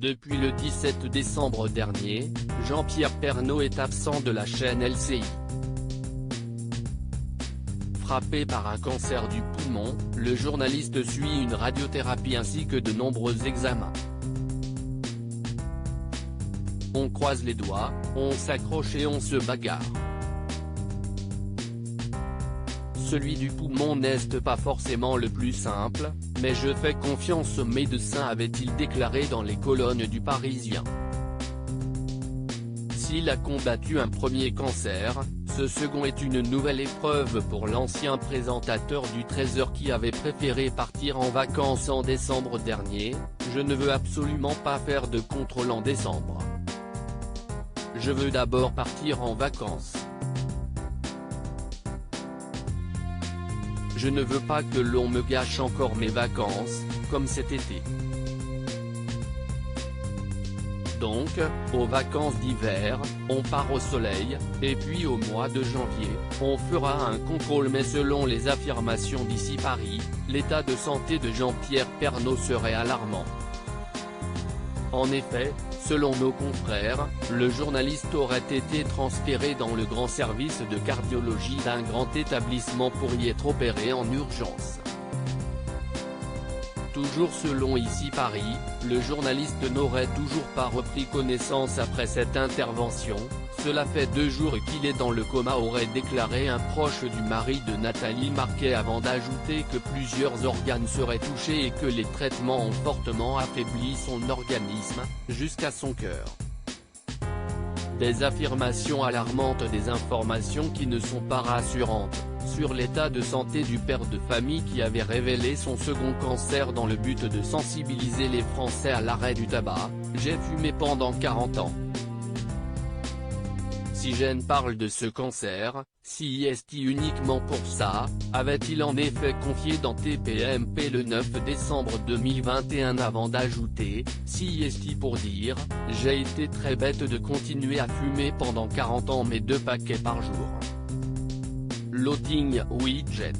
Depuis le 17 décembre dernier, Jean-Pierre Pernaut est absent de la chaîne LCI. Frappé par un cancer du poumon, le journaliste suit une radiothérapie ainsi que de nombreux examens. On croise les doigts, on s'accroche et on se bagarre. Celui du poumon n'est pas forcément le plus simple, mais je fais confiance aux médecins, avait-il déclaré dans les colonnes du Parisien. S'il a combattu un premier cancer, ce second est une nouvelle épreuve pour l'ancien présentateur du 13h qui avait préféré partir en vacances en décembre dernier. Je ne veux absolument pas faire de contrôle en décembre. Je veux d'abord partir en vacances. Je ne veux pas que l'on me gâche encore mes vacances, comme cet été. Donc, aux vacances d'hiver, on part au soleil, et puis au mois de janvier, on fera un contrôle, mais selon les affirmations d'ici Paris, l'état de santé de Jean-Pierre Pernaut serait alarmant. En effet, selon nos confrères, le journaliste aurait été transféré dans le grand service de cardiologie d'un grand établissement pour y être opéré en urgence. Toujours selon ici Paris, le journaliste n'aurait toujours pas repris connaissance après cette intervention. Cela fait 2 jours qu'il est dans le coma, aurait déclaré un proche du mari de Nathalie Marquet, avant d'ajouter que plusieurs organes seraient touchés et que les traitements ont fortement affaibli son organisme, jusqu'à son cœur. Des affirmations alarmantes, des informations qui ne sont pas rassurantes, sur l'état de santé du père de famille qui avait révélé son second cancer dans le but de sensibiliser les Français à l'arrêt du tabac. J'ai fumé pendant 40 ans. Si Gênes parle de ce cancer, si est uniquement pour ça, avait-il en effet confié dans TPMP le 9 décembre 2021, avant d'ajouter, si est pour dire, j'ai été très bête de continuer à fumer pendant 40 ans, mais 2 paquets par jour. Loading Widget.